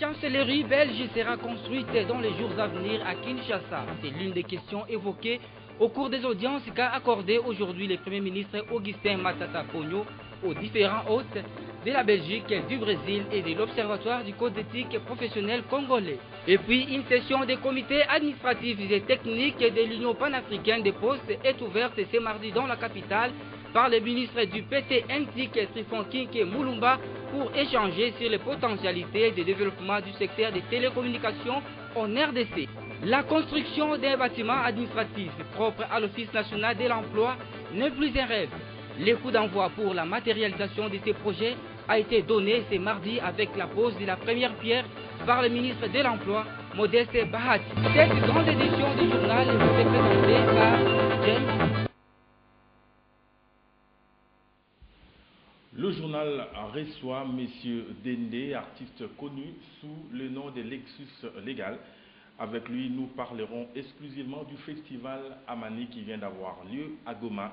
chancellerie belge sera construite dans les jours à venir à Kinshasa. C'est l'une des questions évoquées au cours des audiences qu'a accordé aujourd'hui le Premier ministre Augustin Matata Ponyo aux différents hôtes de la Belgique, du Brésil et de l'Observatoire du Code d'éthique professionnel congolais. Et puis, une session des comités administratifs et techniques de l'Union panafricaine des postes est ouverte ce mardi dans la capitale par le ministre du PT NTIC Trifon Kinke Moulumba pour échanger sur les potentialités de développement du secteur des télécommunications en RDC. La construction d'un bâtiment administratif propre à l'Office national de l'emploi n'est plus un rêve. Le coup d'envoi pour la matérialisation de ces projets a été donné ce mardi avec la pose de la première pierre par le ministre de l'Emploi, Modeste Bahati. Cette grande édition du journal vous est présentée par James. Le journal reçoit M. Dende, artiste connu sous le nom de Lexus Légal. Avec lui, nous parlerons exclusivement du festival Amani qui vient d'avoir lieu à Goma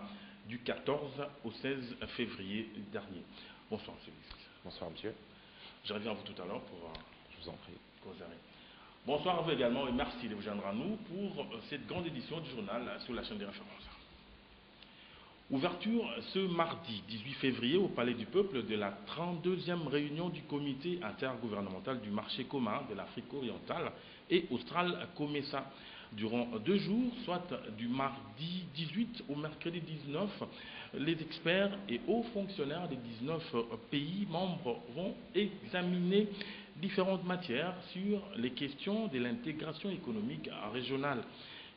du 14 au 16 février dernier. Bonsoir, monsieur. Bonsoir, monsieur. Je reviens à vous tout à l'heure pour je vous en prie. causer. Bonsoir à vous également et merci de vous joindre à nous pour cette grande édition du journal sur la chaîne des références. Ouverture ce mardi 18 février au Palais du Peuple de la 32e réunion du comité intergouvernemental du marché commun de l'Afrique orientale et australe COMESA. Durant 2 jours, soit du mardi 18 au mercredi 19, les experts et hauts fonctionnaires des 19 pays membres vont examiner différentes matières sur les questions de l'intégration économique régionale.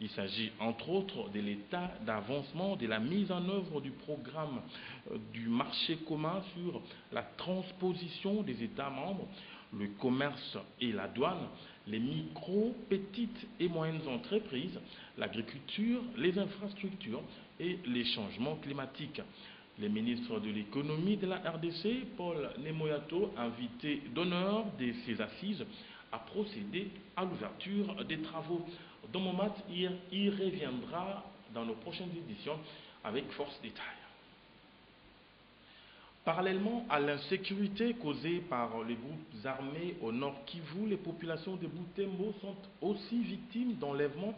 Il s'agit entre autres de l'état d'avancement de la mise en œuvre du programme du marché commun sur la transposition des États membres, le commerce et la douane, les micro, petites et moyennes entreprises, l'agriculture, les infrastructures et les changements climatiques. Le ministre de l'économie de la RDC, Paul Nemoyato, invité d'honneur de ces assises, a procédé à l'ouverture des travaux. Domomat y reviendra dans nos prochaines éditions avec force détail. Parallèlement à l'insécurité causée par les groupes armés au nord Kivu, les populations de Butembo sont aussi victimes d'enlèvements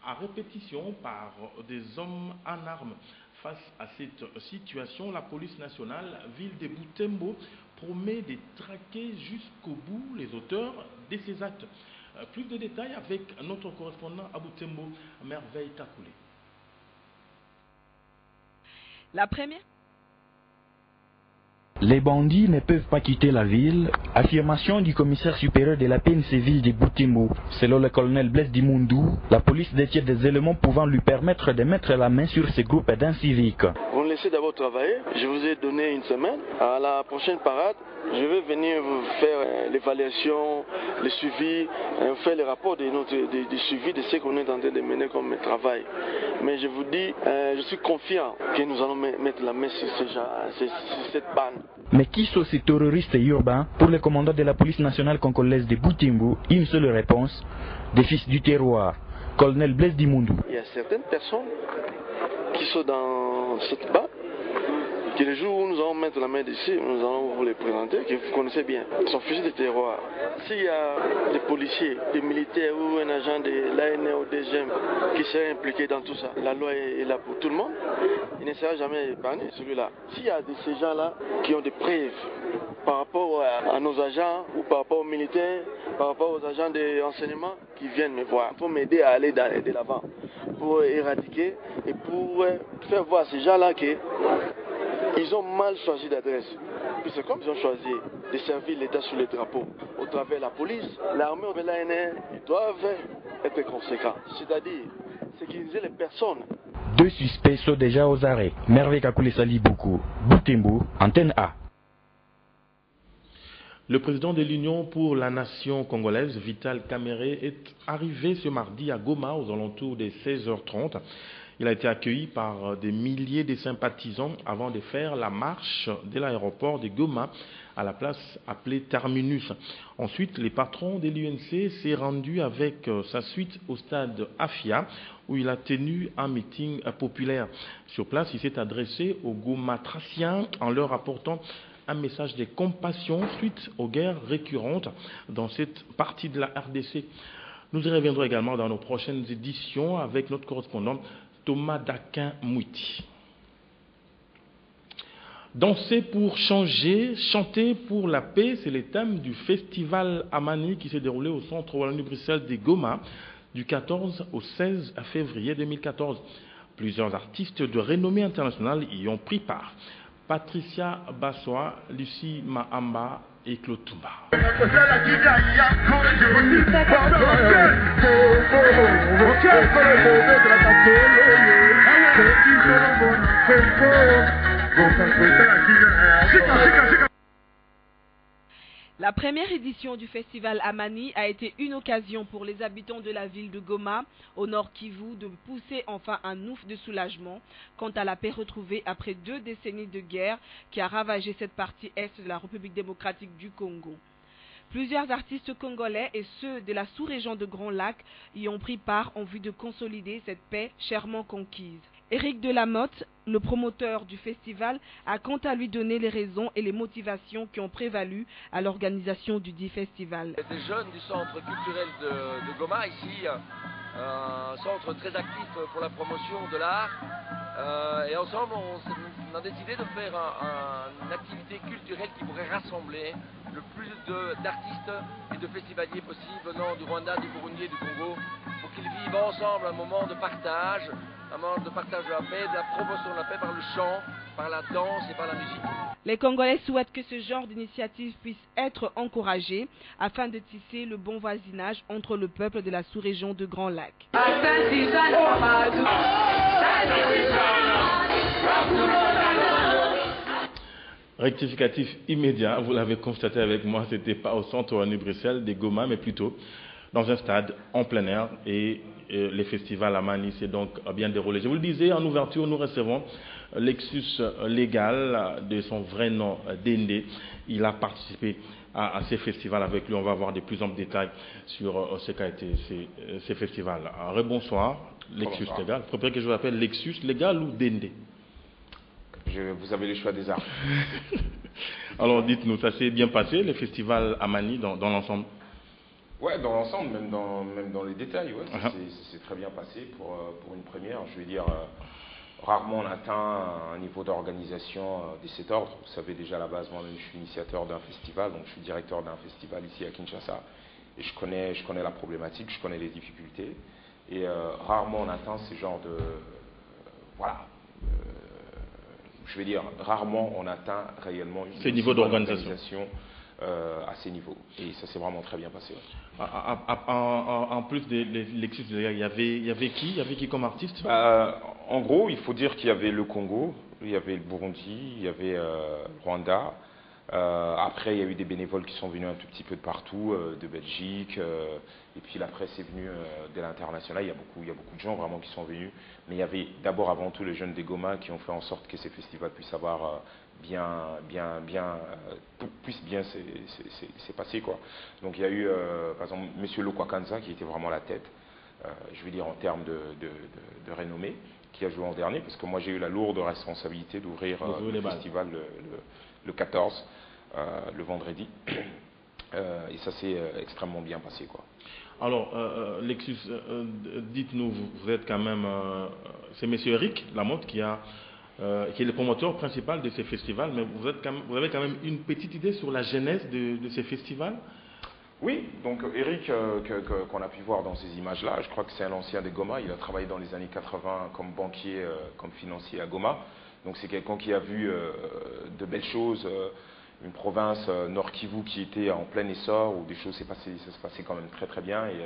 à répétition par des hommes en armes. Face à cette situation, la police nationale, ville de Butembo, promet de traquer jusqu'au bout les auteurs de ces actes. Plus de détails avec notre correspondant à Butembo, Merveille Takoulé. La première. Les bandits ne peuvent pas quitter la ville, affirmation du commissaire supérieur de la PNC-Ville de Butembo. Selon le colonel Blaise Dimundou, la police détient des éléments pouvant lui permettre de mettre la main sur ces groupes d'inciviques. Vous me laissez d'abord travailler, je vous ai donné une semaine. À la prochaine parade, je vais venir vous faire l'évaluation, le suivi, faire le rapport du suivi de ce qu'on est en train de mener comme travail. Mais je vous dis, je suis confiant que nous allons mettre la main sur cette bande. Mais qui sont ces terroristes urbains? Pour le commandant de la police nationale congolaise de Butembo, une seule réponse, des fils du terroir, colonel Blaise Dimundou. Il y a certaines personnes qui sont dans cette bande, que le jour où nous allons mettre la main dessus, nous allons vous les présenter, que vous connaissez bien. Ils sont fusils de terroir. S'il y a des policiers, des militaires ou un agent de l'ANR ou des GEM qui serait impliqué dans tout ça, la loi est là pour tout le monde, il ne sera jamais épargné celui-là. S'il y a de ces gens-là qui ont des preuves par rapport à nos agents ou par rapport aux militaires, par rapport aux agents de renseignement qui viennent me voir, pour m'aider à aller de l'avant, pour éradiquer et pour faire voir à ces gens-là que ils ont mal choisi d'adresse. Puis c'est comme ils ont choisi de servir l'État sur les drapeaux. Au travers de la police, l'armée et l'ANR, ils doivent être conséquents. C'est-à-dire sécuriser les personnes. 2 suspects sont déjà aux arrêts. Merveille Kakoulé Sali Boukou, Butembo, Antenne A. Le président de l'Union pour la nation congolaise, Vital Kamerhe, est arrivé ce mardi à Goma aux alentours des 16h30. Il a été accueilli par des milliers de sympathisants avant de faire la marche de l'aéroport de Goma à la place appelée Terminus. Ensuite, les patrons de l'UNC s'est rendu avec sa suite au stade Afia où il a tenu un meeting populaire. Sur place, il s'est adressé aux Gomatraciens en leur apportant un message de compassion suite aux guerres récurrentes dans cette partie de la RDC. Nous y reviendrons également dans nos prochaines éditions avec notre correspondant Thomas Daquin-Mouiti. Danser pour changer, chanter pour la paix, c'est le thème du festival Amani qui s'est déroulé au centre Wallonie-Bruxelles de Goma du 14 au 16 février 2014. Plusieurs artistes de renommée internationale y ont pris part. Patricia Bassoa, Lucie Mahamba et Claude Toumba. La première édition du festival Amani a été une occasion pour les habitants de la ville de Goma, au nord Kivu, de pousser enfin un ouf de soulagement quant à la paix retrouvée après 2 décennies de guerre qui a ravagé cette partie est de la République démocratique du Congo. Plusieurs artistes congolais et ceux de la sous-région de Grand Lac y ont pris part en vue de consolider cette paix chèrement conquise. Éric Delamotte, le promoteur du festival, a quant à lui donné les raisons et les motivations qui ont prévalu à l'organisation du dit festival. Des jeunes du centre culturel de Goma, ici, un centre très actif pour la promotion de l'art. Et ensemble, on a décidé de faire une activité culturelle qui pourrait rassembler le plus d'artistes et de festivaliers possibles venant du Rwanda, du Burundi et du Congo, pour qu'ils vivent ensemble un moment de partage, de la paix, de la promotion de la paix par le chant, par la danse et par la musique. Les Congolais souhaitent que ce genre d'initiative puisse être encouragé afin de tisser le bon voisinage entre le peuple de la sous-région de Grand Lac. Rectificatif immédiat, vous l'avez constaté avec moi, ce n'était pas au centre Wallonie-Bruxelles de Goma, mais plutôt dans un stade en plein air et les festivals Amani s'est donc bien déroulé. Je vous le disais, en ouverture, nous recevons Lexus Légal, de son vrai nom Dende. Il a participé à ces festivals avec lui. On va avoir de plus amples détails sur ce qu'a été ces festivals. Rebonsoir, Lexus Légal. Vous préférez que je vous appelle Lexus Légal ou Dende? Vous avez le choix des arts. Alors dites-nous, ça s'est bien passé, les festivals Amani dans l'ensemble? Ouais, dans l'ensemble, même dans les détails, ouais, ça s'est très bien passé pour une première. Je veux dire, rarement on atteint un niveau d'organisation de cet ordre. Vous savez déjà à la base, moi-même je suis initiateur d'un festival, donc je suis directeur d'un festival ici à Kinshasa. Et je connais la problématique, je connais les difficultés. Et rarement on atteint ce genre de... voilà. Je veux dire, rarement on atteint réellement ce niveau d'organisation à ces niveaux. Et ça s'est vraiment très bien passé. Ouais. En plus de Lexus, il y avait qui comme artiste? En gros, il faut dire qu'il y avait le Congo, il y avait le Burundi, il y avait le Rwanda. Après, il y a eu des bénévoles qui sont venus un tout petit peu de partout, de Belgique. Et puis la presse est venue de l'international. Il y a beaucoup de gens vraiment qui sont venus. Mais il y avait d'abord, avant tout, les jeunes des Goma qui ont fait en sorte que ces festivals puissent avoir puisse bien s'est passé, quoi. Donc il y a eu par exemple Monsieur Lokwakanza qui était vraiment la tête, je veux dire en termes de renommée, qui a joué en dernier, parce que moi j'ai eu la lourde responsabilité d'ouvrir le festival le 14, le vendredi, et ça s'est extrêmement bien passé, quoi. Alors, Lexus, dites-nous, vous êtes quand même, c'est Monsieur Eric Lamotte qui est le promoteur principal de ces festivals, mais vous avez quand même une petite idée sur la genèse de ces festivals? Oui, donc Eric, qu'on a pu voir dans ces images-là, je crois que c'est un ancien de Goma. Il a travaillé dans les années 80 comme banquier, comme financier à Goma. Donc c'est quelqu'un qui a vu de belles choses, une province Nord Kivu qui était en plein essor, où des choses ça se passait quand même très très bien, et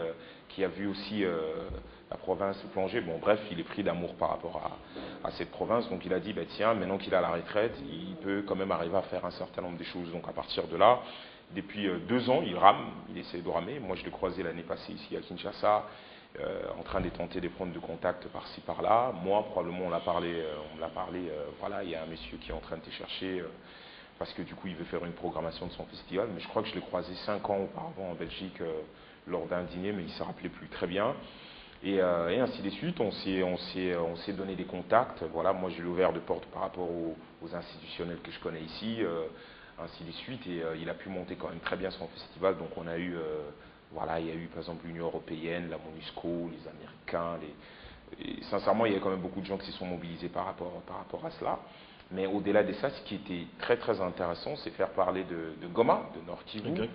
qui a vu aussi la province plonger. Bon bref, il est pris d'amour par rapport à cette province, donc il a dit, bah, tiens, maintenant qu'il est à la retraite, il peut quand même arriver à faire un certain nombre de choses. Donc à partir de là, depuis 2 ans, il rame, il essaie de ramer. Moi je l'ai croisé l'année passée ici à Kinshasa, en train de tenter de prendre de contact par-ci par-là. Moi probablement on l'a parlé, voilà, il y a un monsieur qui est en train de te chercher, parce que du coup il veut faire une programmation de son festival, mais je crois que je l'ai croisé 5 ans auparavant en Belgique lors d'un dîner, mais il ne se rappelait plus très bien. Et ainsi de suite, on s'est donné des contacts. Voilà, moi j'ai ouvert de portes par rapport aux institutionnels que je connais ici, ainsi de suite. Et il a pu monter quand même très bien son festival. Donc on a eu, voilà, il y a eu par exemple l'Union européenne, la MONUSCO, les Américains. Et sincèrement, il y a quand même beaucoup de gens qui se sont mobilisés par rapport à cela. Mais au-delà de ça, ce qui était très très intéressant, c'est faire parler de Goma, de Nord Kivu. Okay.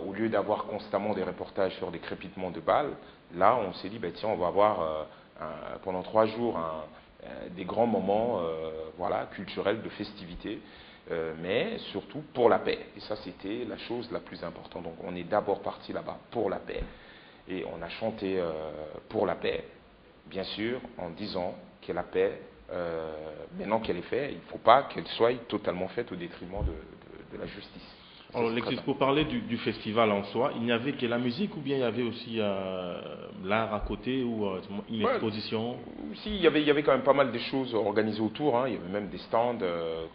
Au lieu d'avoir constamment des reportages sur des crépitements de balles, là on s'est dit, bah, tiens, on va avoir pendant 3 jours des grands moments voilà, culturels, de festivités, mais surtout pour la paix. Et ça, c'était la chose la plus importante. Donc on est d'abord parti là-bas pour la paix, et on a chanté pour la paix, bien sûr, en disant que la paix, maintenant qu'elle est faite, il ne faut pas qu'elle soit totalement faite au détriment de la justice. Alors, pour parler du festival en soi, il n'y avait que la musique ou bien il y avait aussi l'art à côté ou une exposition? Si, il y avait quand même pas mal de choses organisées autour. Hein. Il y avait même des stands,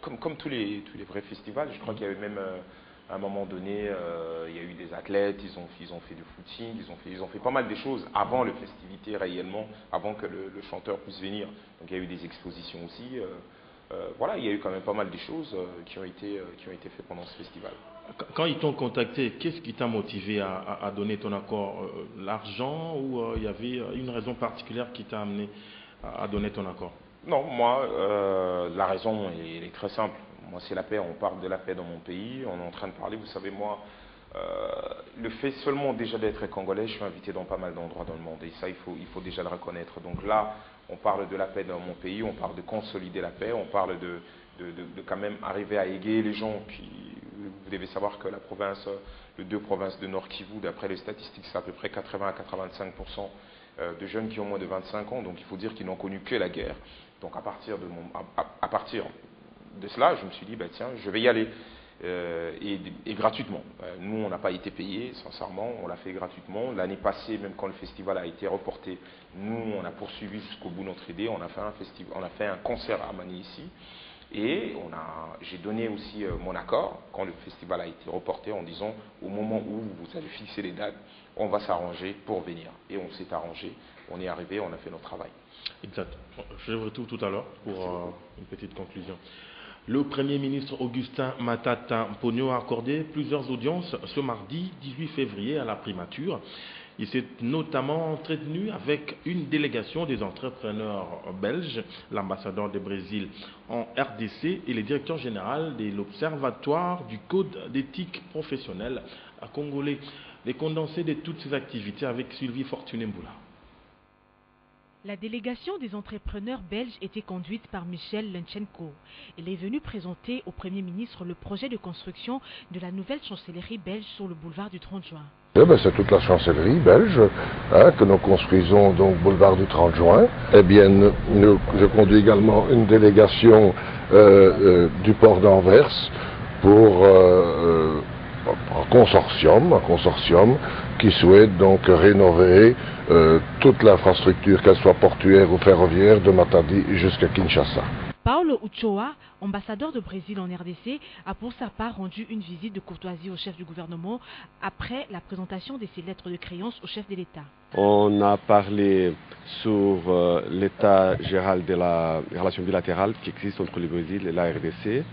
comme tous les vrais festivals. Je crois qu'il y avait même, à un moment donné, il y a eu des athlètes, ils ont fait du footing, ils ont fait pas mal de choses avant le festivité réellement, avant que le chanteur puisse venir. Donc il y a eu des expositions aussi. Voilà, il y a eu quand même pas mal de choses qui ont été faites pendant ce festival. Quand ils t'ont contacté, qu'est-ce qui t'a motivé à donner ton accord? L'argent ou il y avait une raison particulière qui t'a amené à donner ton accord? Non, moi, la raison elle est très simple. Moi, c'est la paix. On parle de la paix dans mon pays. On est en train de parler. Vous savez, moi, le fait seulement déjà d'être congolais, je suis invité dans pas mal d'endroits dans le monde. Et ça, il faut déjà le reconnaître. Donc là, on parle de la paix dans mon pays. On parle de consolider la paix. On parle de quand même arriver à égayer les gens. Vous devez savoir que la province, les 2 provinces de Nord Kivu, d'après les statistiques, c'est à peu près 80 à 85% de jeunes qui ont moins de 25 ans. Donc il faut dire qu'ils n'ont connu que la guerre. Donc à partir de cela, je me suis dit, bah, tiens, je vais y aller. Et gratuitement. Nous, on n'a pas été payés, sincèrement, on l'a fait gratuitement. L'année passée, même quand le festival a été reporté, nous, on a poursuivi jusqu'au bout notre idée. On a fait un concert à Amani ici. Et j'ai donné aussi mon accord quand le festival a été reporté en disant au moment où vous allez fixer les dates, on va s'arranger pour venir. Et on s'est arrangé, on est arrivé, on a fait notre travail. Exact. Je vais tout à l'heure pour une petite conclusion. Le Premier ministre Augustin Matata Ponyo a accordé plusieurs audiences ce mardi 18 février à la primature. Il s'est notamment entretenu avec une délégation des entrepreneurs belges, l'ambassadeur du Brésil en RDC et le directeur général de l'Observatoire du Code d'éthique professionnelle à congolais. Les condensés de toutes ces activités avec Sylvie Fortuné-Mboula. La délégation des entrepreneurs belges était conduite par Michel Lenchenko. Elle est venue présenter au Premier ministre le projet de construction de la nouvelle chancellerie belge sur le boulevard du 30 juin. C'est toute la chancellerie belge que nous construisons donc boulevard du 30 juin. Eh bien, je conduis également une délégation du port d'Anvers pour un consortium qui souhaite donc rénover toute l'infrastructure, qu'elle soit portuaire ou ferroviaire, de Matadi jusqu'à Kinshasa. Paulo Uchoa, ambassadeur de Brésil en RDC, a pour sa part rendu une visite de courtoisie au chef du gouvernement après la présentation de ses lettres de créance au chef de l'État. On a parlé sur l'état général de la relation bilatérale qui existe entre le Brésil et la RDC.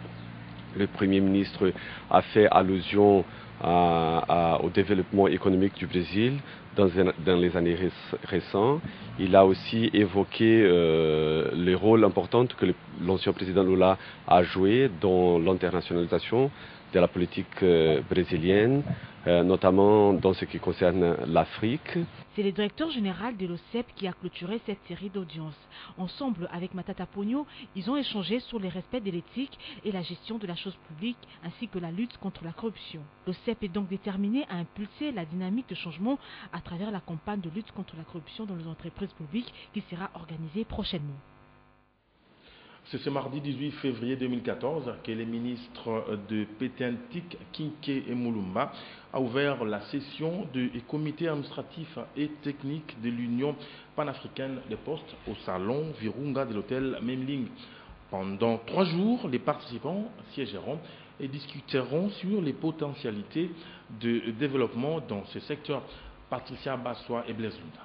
Le Premier ministre a fait allusion au développement économique du Brésil dans les années récentes. Il a aussi évoqué le rôle important que l'ancien président Lula a joué dans l'internationalisation de la politique brésilienne, notamment dans ce qui concerne l'Afrique. C'est le directeur général de l'OCEP qui a clôturé cette série d'audiences. Ensemble avec Matata Ponyo, ils ont échangé sur le respect de l'éthique et la gestion de la chose publique, ainsi que la lutte contre la corruption. L'OCEP est donc déterminé à impulser la dynamique de changement à travers la campagne de lutte contre la corruption dans les entreprises publiques qui sera organisée prochainement. C'est ce mardi 18 février 2014 que le ministre de Pétentik, Kinké Emulumba, a ouvert la session du comité administratif et technique de l'Union panafricaine des postes au salon Virunga de l'hôtel Memling. Pendant 3 jours, les participants siégeront et discuteront sur les potentialités de développement dans ce secteur. Patricia Bassois et Blaise Lunda.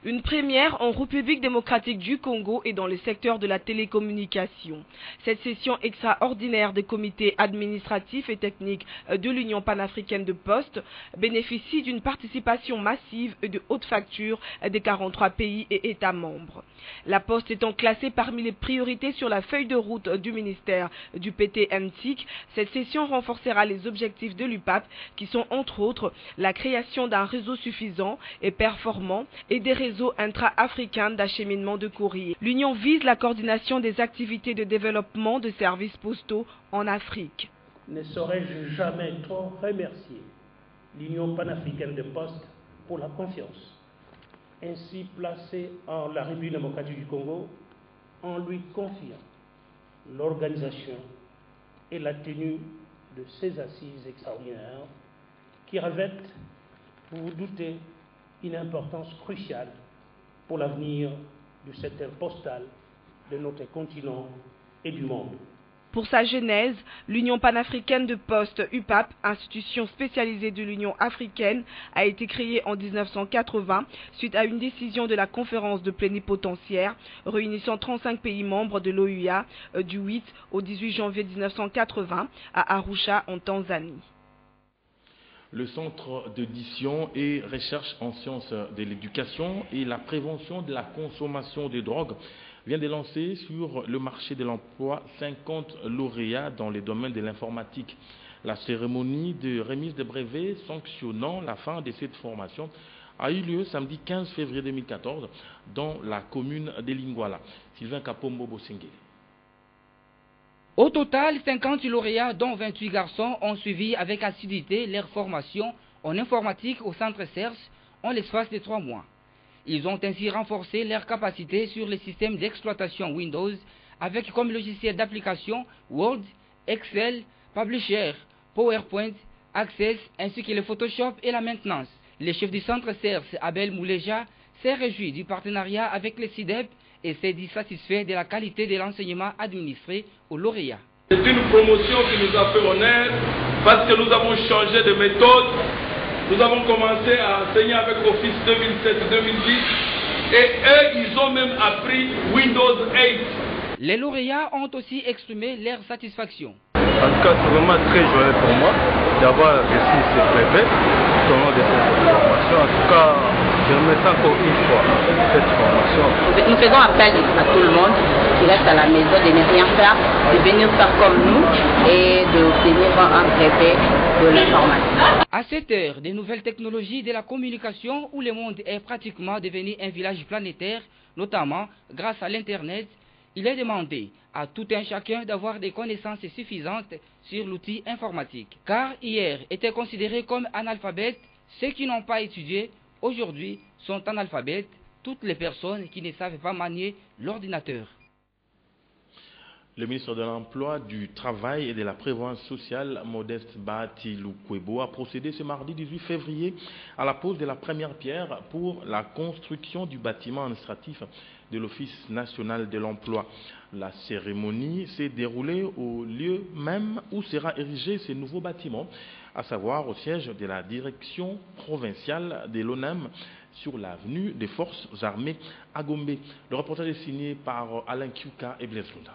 Une première en République démocratique du Congo et dans le secteur de la télécommunication. Cette session extraordinaire des comités administratifs et techniques de l'Union panafricaine de Poste bénéficie d'une participation massive et de haute facture des 43 pays et États membres. La Poste étant classée parmi les priorités sur la feuille de route du ministère du PTMTIC, cette session renforcera les objectifs de l'UPAP qui sont entre autres la création d'un réseau suffisant et performant et des réseaux intra-africains d'acheminement de courrier. L'Union vise la coordination des activités de développement de services postaux en Afrique. Ne saurais-je jamais trop remercier l'Union panafricaine de Poste pour la confiance ainsi placée en la République démocratique du Congo en lui confiant l'organisation et la tenue de ces assises extraordinaires qui revêtent, vous vous doutez, une importance cruciale pour l'avenir du secteur postal de notre continent et du monde. Pour sa genèse, l'Union panafricaine de Poste, UPAP, institution spécialisée de l'Union africaine, a été créée en 1980 suite à une décision de la conférence de plénipotentiaires réunissant 35 pays membres de l'OUA du 8 au 18 janvier 1980 à Arusha en Tanzanie. Le Centre d'édition et recherche en sciences de l'éducation et la prévention de la consommation de drogue vient de lancer sur le marché de l'emploi 50 lauréats dans les domaines de l'informatique. La cérémonie de remise de brevets sanctionnant la fin de cette formation a eu lieu samedi 15 février 2014 dans la commune de Lingwala. Sylvain Kapombo Bosengé. Au total, 50 lauréats, dont 28 garçons, ont suivi avec assiduité leur formation en informatique au centre CERS en l'espace de 3 mois. Ils ont ainsi renforcé leurs capacités sur les systèmes d'exploitation Windows avec comme logiciel d'application Word, Excel, Publisher, PowerPoint, Access ainsi que le Photoshop et la maintenance. Le chef du centre CERS, Abel Mouleja, s'est réjoui du partenariat avec le CIDEP et s'est dit satisfait de la qualité de l'enseignement administré aux lauréats. C'est une promotion qui nous a fait honneur parce que nous avons changé de méthode. Nous avons commencé à enseigner avec Office 2007-2010 et eux, ils ont même appris Windows 8. Les lauréats ont aussi exprimé leur satisfaction. En tout cas, c'est vraiment très joyeux pour moi d'avoir reçu ce brevet tout au long de cette formation. En tout cas, je remercie encore une fois cette formation. Nous faisons appel à tout le monde qui reste à la maison de ne rien faire, de venir faire comme nous et d'obtenir un brevet de l'informatique. À cette heure, des nouvelles technologies de la communication où le monde est pratiquement devenu un village planétaire, notamment grâce à l'Internet, il est demandé à tout un chacun d'avoir des connaissances suffisantes sur l'outil informatique. Car hier étaient considérés comme analphabètes ceux qui n'ont pas étudié, aujourd'hui sont analphabètes toutes les personnes qui ne savent pas manier l'ordinateur. Le ministre de l'Emploi, du Travail et de la Prévoyance sociale, Modeste Bahati Lukwebo, a procédé ce mardi 18 février à la pose de la première pierre pour la construction du bâtiment administratif de l'Office national de l'emploi. La cérémonie s'est déroulée au lieu même où sera érigé ce nouveau bâtiment, à savoir au siège de la direction provinciale de l'ONEM sur l'avenue des Forces armées à Gombe. Le reportage est signé par Alain Kiuka et Blaise Lunda.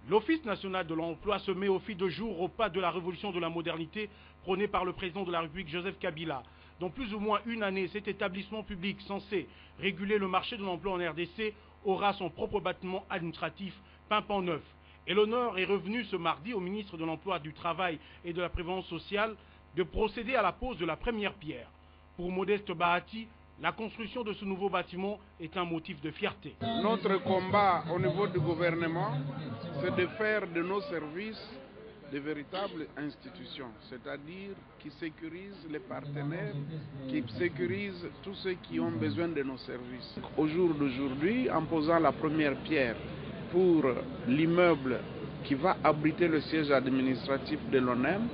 L'Office national de l'emploi se met au fil de jour au pas de la révolution de la modernité prônée par le président de la République Joseph Kabila. Dans plus ou moins une année, cet établissement public censé réguler le marché de l'emploi en RDC aura son propre bâtiment administratif pimpant neuf. Et l'honneur est revenu ce mardi au ministre de l'Emploi, du Travail et de la Prévoyance sociale de procéder à la pose de la première pierre. Pour Modeste Bahati, la construction de ce nouveau bâtiment est un motif de fierté. Notre combat au niveau du gouvernement, c'est de faire de nos services de véritables institutions, c'est-à-dire qui sécurisent les partenaires, qui sécurisent tous ceux qui ont besoin de nos services. Au jour d'aujourd'hui, en posant la première pierre pour l'immeuble qui va abriter le siège administratif de l'ONEM,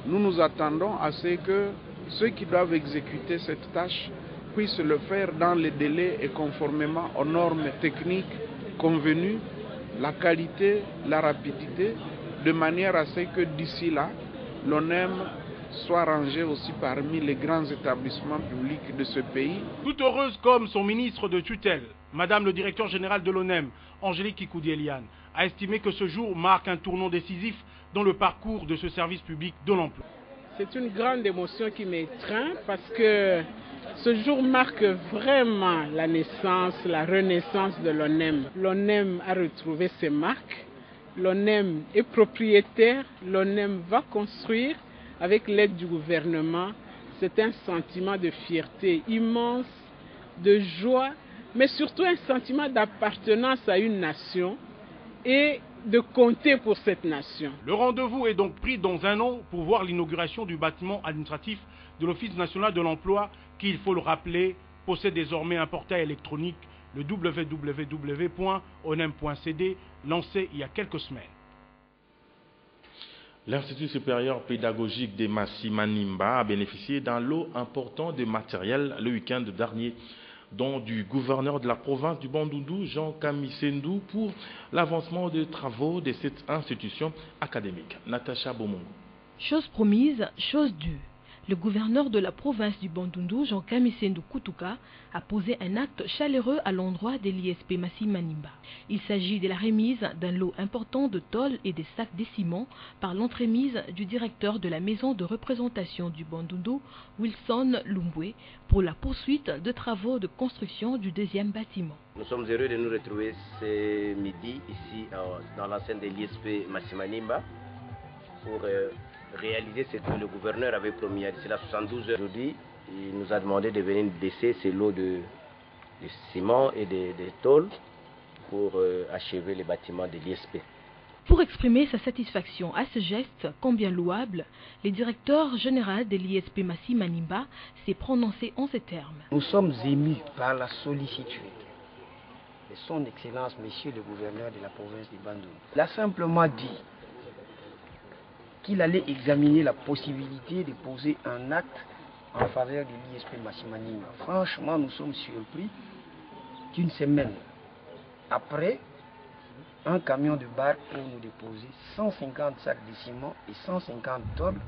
nous nous attendons à ce que ceux qui doivent exécuter cette tâche puissent le faire dans les délais et conformément aux normes techniques convenues, la qualité, la rapidité, de manière à ce que d'ici là, l'ONEM soit rangée aussi parmi les grands établissements publics de ce pays. Tout heureuse comme son ministre de tutelle, Madame le directeur général de l'ONEM, Angélique Kikoudi-Eliane, a estimé que ce jour marque un tournant décisif dans le parcours de ce service public de l'emploi. C'est une grande émotion qui m'étreint parce que ce jour marque vraiment la naissance, la renaissance de l'ONEM. L'ONEM a retrouvé ses marques, l'ONEM est propriétaire, l'ONEM va construire avec l'aide du gouvernement. C'est un sentiment de fierté immense, de joie, mais surtout un sentiment d'appartenance à une nation et de compter pour cette nation. Le rendez-vous est donc pris dans un an pour voir l'inauguration du bâtiment administratif de l'Office national de l'emploi qui, il faut le rappeler, possède désormais un portail électronique, le www.onem.cd, lancé il y a quelques semaines. L'Institut supérieur pédagogique des Massi Manimba a bénéficié d'un lot important de matériel le week-end dernier, dont du gouverneur de la province du Bandundu, Jean Kamisendou, pour l'avancement des travaux de cette institution académique. Natacha Bomongo. Chose promise, chose due. Le gouverneur de la province du Bandundu, Jean Kamisendou Kutuka, a posé un acte chaleureux à l'endroit de l'ISP Massi Manimba. Il s'agit de la remise d'un lot important de tôles et des sacs de ciment par l'entremise du directeur de la maison de représentation du Bandundu, Wilson Lumbwe, pour la poursuite de travaux de construction du deuxième bâtiment. Nous sommes heureux de nous retrouver ce midi ici dans l'enceinte de l'ISP Massi Manimba pour réaliser ce que le gouverneur avait promis. C'est la 72 heures aujourd'hui. Il nous a demandé de venir laisser ces lots de ciment et de tôles pour achever les bâtiments de l'ISP. Pour exprimer sa satisfaction à ce geste combien louable, le directeur général de l'ISP Massi Manimba s'est prononcé en ces termes. Nous sommes émus par la sollicitude de son Excellence, Monsieur le gouverneur de la province du Bandundu. Il a simplement dit qu'il allait examiner la possibilité de poser un acte en faveur de l'ISP Massi Manimba. Franchement, nous sommes surpris qu'une semaine après, un camion de barque pour nous déposer 150 sacs de ciment et 150 tonnes.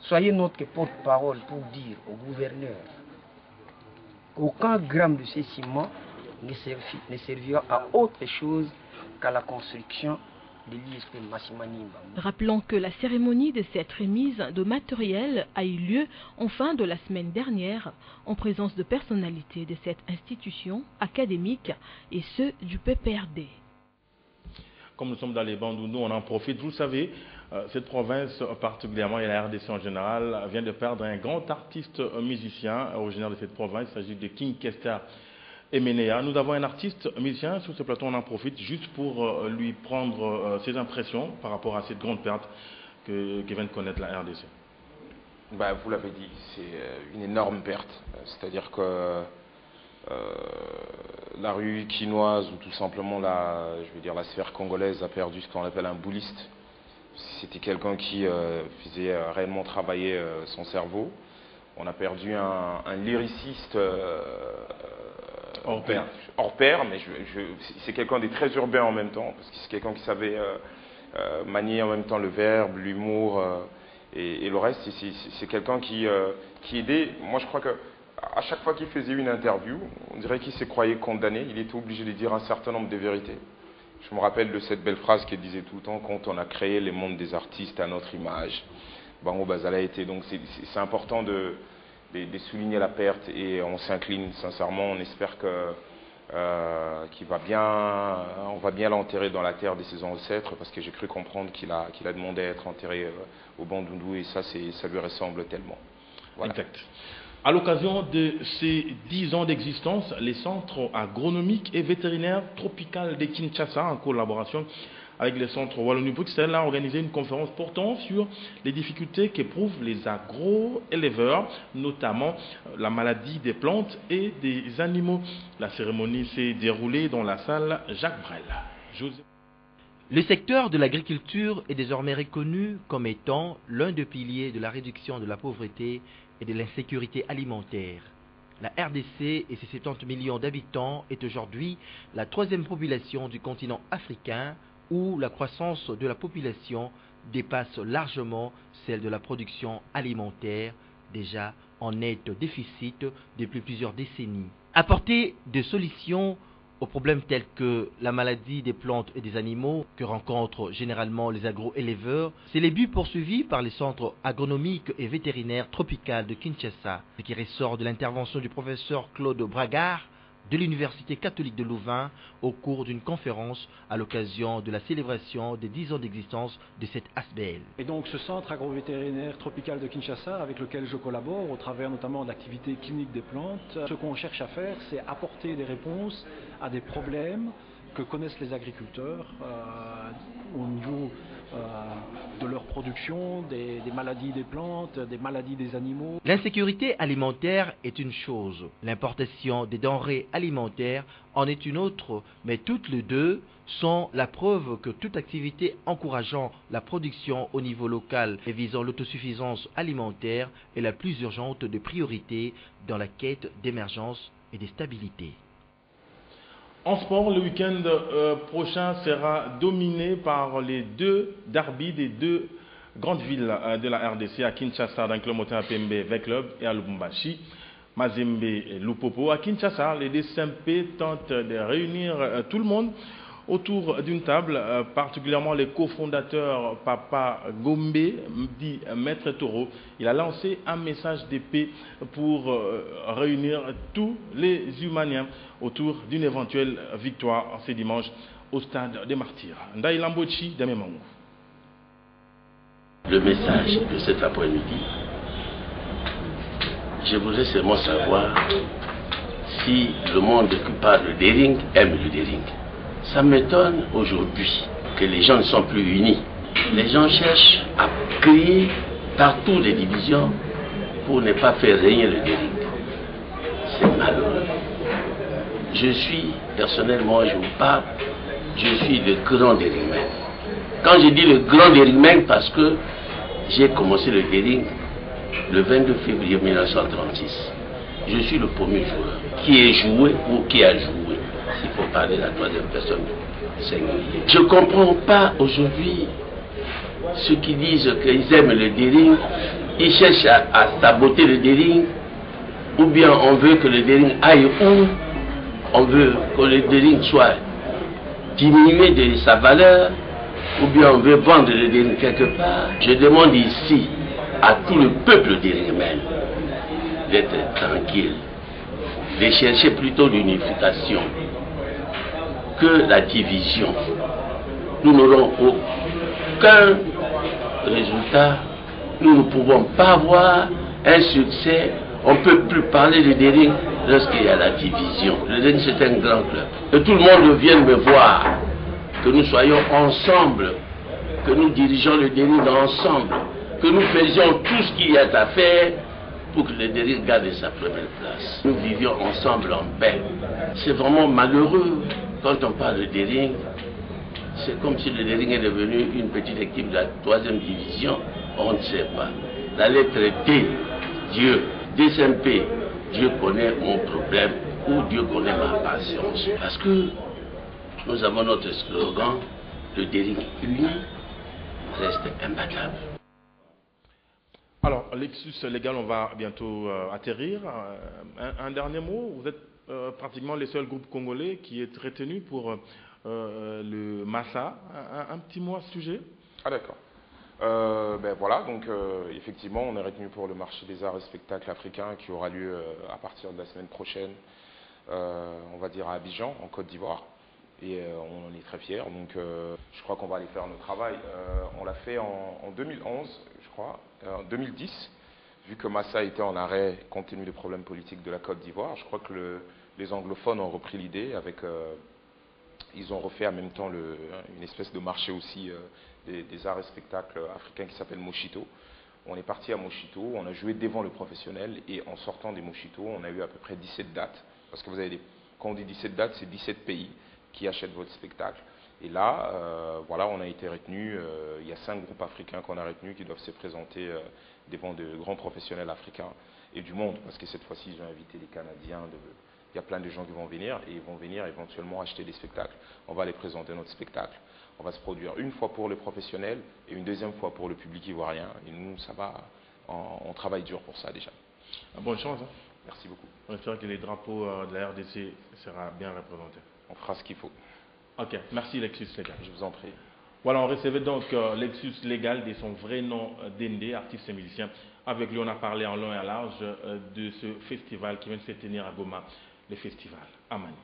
Soyez notre porte-parole pour dire au gouverneur qu'aucun gramme de ces ciments ne servira à autre chose qu'à la construction de l'ISP Massi Manimba. Rappelons que la cérémonie de cette remise de matériel a eu lieu en fin de la semaine dernière en présence de personnalités de cette institution académique et ceux du PPRD. Comme nous sommes dans les Bandundu, on en profite. Vous savez, cette province particulièrement et la RDC en général vient de perdre un grand artiste musicien originaire de cette province. Il s'agit de King Kester Emenea. Nous avons un artiste musicien sur ce plateau, on en profite juste pour lui prendre ses impressions par rapport à cette grande perte que vient de connaître la RDC. Vous l'avez dit, c'est une énorme perte. C'est-à-dire que la rue quinoise ou tout simplement la sphère congolaise a perdu ce qu'on appelle un bouliste. C'était quelqu'un qui faisait réellement travailler son cerveau. On a perdu un lyriciste hors pair, mais c'est quelqu'un de très urbain en même temps, parce que c'est quelqu'un qui savait manier en même temps le verbe, l'humour et le reste. C'est quelqu'un qui aidait. Moi, je crois que à chaque fois qu'il faisait une interview, on dirait qu'il se croyait condamné. Il était obligé de dire un certain nombre de vérités. Je me rappelle de cette belle phrase qu'il disait tout le temps: quand on a créé les mondes des artistes à notre image, Bango Bazala était. Donc c'est important de souligner la perte et on s'incline sincèrement. On espère qu'il va bien, on va bien l'enterrer dans la terre de ses ancêtres, parce que j'ai cru comprendre qu'il a demandé à être enterré au Bandundu et ça lui ressemble tellement. Voilà. Exact. À l'occasion de ces 10 ans d'existence, les centres agronomiques et vétérinaires tropicaux de Kinshasa, en collaboration avec les centres Wallonie-Bruxelles, a organisé une conférence portant sur les difficultés qu'éprouvent les agro-éleveurs, notamment la maladie des plantes et des animaux. La cérémonie s'est déroulée dans la salle Jacques Brel. Le secteur de l'agriculture est désormais reconnu comme étant l'un des piliers de la réduction de la pauvreté et de l'insécurité alimentaire. La RDC et ses 70 millions d'habitants est aujourd'hui la troisième population du continent africain, où la croissance de la population dépasse largement celle de la production alimentaire, déjà en net déficit depuis plusieurs décennies. Apporter des solutions aux problèmes tels que la maladie des plantes et des animaux que rencontrent généralement les agro-éleveurs, c'est les buts poursuivis par les centres agronomiques et vétérinaires tropicaux de Kinshasa, ce qui ressort de l'intervention du professeur Claude Bragard de l'Université catholique de Louvain au cours d'une conférence à l'occasion de la célébration des 10 ans d'existence de cette ASBL. Et donc ce centre agrovétérinaire tropical de Kinshasa, avec lequel je collabore au travers notamment de l'activité clinique des plantes, ce qu'on cherche à faire, c'est apporter des réponses à des problèmes que connaissent les agriculteurs au niveau de leur production, des maladies des plantes, des maladies des animaux. L'insécurité alimentaire est une chose, l'importation des denrées alimentaires en est une autre, mais toutes les deux sont la preuve que toute activité encourageant la production au niveau local et visant l'autosuffisance alimentaire est la plus urgente des priorités dans la quête d'émergence et de stabilité. En sport, le week-end prochain sera dominé par les deux derbys des deux grandes villes de la RDC, à Kinshasa, dans le club Motin Pembe V Club, et à Lubumbashi, Mazembe et Lupopo. À Kinshasa, les DSMP tentent de réunir tout le monde autour d'une table, particulièrement les cofondateurs Papa Gombe, dit Maître Toro. Il a lancé un message de paix pour réunir tous les humaniens autour d'une éventuelle victoire ce dimanche au stade des Martyrs. Ndaï Lambochi, Damemangou. Le message de cet après-midi, je voudrais seulement savoir si le monde qui parle de Dering aime le Dering. Ça m'étonne aujourd'hui que les gens ne sont plus unis. Les gens cherchent à créer partout des divisions pour ne pas faire régner le Dering. C'est malheureux. Je suis, personnellement, je vous parle, je suis le grand Deringmen. Quand je dis le grand Deringmen, parce que j'ai commencé le Dering le 22 février 1936. Je suis le premier joueur qui est joué ou qui a joué. S'il faut parler de la troisième personne singulier. Je ne comprends pas aujourd'hui ceux qui disent qu'ils aiment le Dering, ils cherchent à saboter le Dering, ou bien on veut que le Dering aille où, on veut que le Dering soit diminué de sa valeur, ou bien on veut vendre le Dering quelque part. Je demande ici à tout le peuple Deringmen d'être tranquille, de chercher plutôt l'unification que la division. Nous n'aurons aucun résultat, nous ne pouvons pas avoir un succès, on ne peut plus parler de Dering lorsqu'il y a la division. Le Dering c'est un grand club. Que tout le monde vienne me voir, que nous soyons ensemble, que nous dirigeons le Dering ensemble, que nous faisions tout ce qu'il y a à faire pour que le Dering garde sa première place. Nous vivions ensemble en paix. C'est vraiment malheureux quand on parle de Dering. C'est comme si le Dering est devenu une petite équipe de la 3e division. On ne sait pas. La lettre D, Dieu, DSMP, Dieu connaît mon problème ou Dieu connaît ma patience. Parce que nous avons notre slogan, le Dering uni reste imbattable. Alors, Lexus Légal, on va bientôt atterrir. Un dernier mot, vous êtes pratiquement les seuls groupes congolais qui est retenu pour le Massa. Un petit mot à ce sujet? Ah d'accord. Ben voilà, donc effectivement, on est retenu pour le marché des arts et spectacles africains qui aura lieu à partir de la semaine prochaine, on va dire à Abidjan, en Côte d'Ivoire. Et on en est très fiers, donc je crois qu'on va aller faire notre travail. On l'a fait en 2011, je crois, en 2010, vu que Massa était en arrêt compte tenu des problèmes politiques de la Côte d'Ivoire. Je crois que les anglophones ont repris l'idée, ils ont refait en même temps une espèce de marché aussi des arts et spectacles africains qui s'appelle Moshito. On est parti à Moshito, on a joué devant le professionnel et en sortant des Moshito, on a eu à peu près 17 dates. Parce que vous avez quand on dit 17 dates, c'est 17 pays qui achètent votre spectacle. Et là, voilà, on a été retenu. Il y a 5 groupes africains qu'on a retenus qui doivent se présenter devant de grands professionnels africains et du monde, parce que cette fois-ci, ils ont invité les Canadiens, y a plein de gens qui vont venir et ils vont venir éventuellement acheter des spectacles. On va les présenter notre spectacle. On va se produire une fois pour les professionnels et une deuxième fois pour le public ivoirien. Et nous, ça va, on travaille dur pour ça déjà. Bonne chance. Hein. Merci beaucoup. On espère que les drapeaux de la RDC seront bien représentés. On fera ce qu'il faut. Ok, merci Lexus Légal. Je vous en prie. Voilà, on recevait donc Lexus Légal de son vrai nom Dende, artiste et musicien. Avec lui, on a parlé en long et en large de ce festival qui vient de se tenir à Goma, le festival Amani.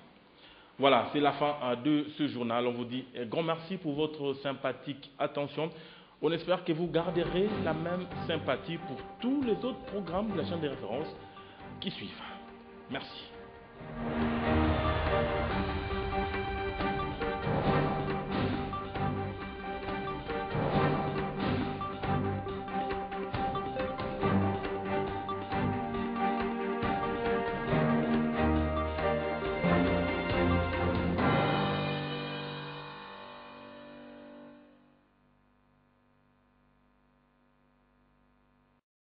Voilà, c'est la fin de ce journal. On vous dit un grand merci pour votre sympathique attention. On espère que vous garderez la même sympathie pour tous les autres programmes de la chaîne de référence qui suivent. Merci.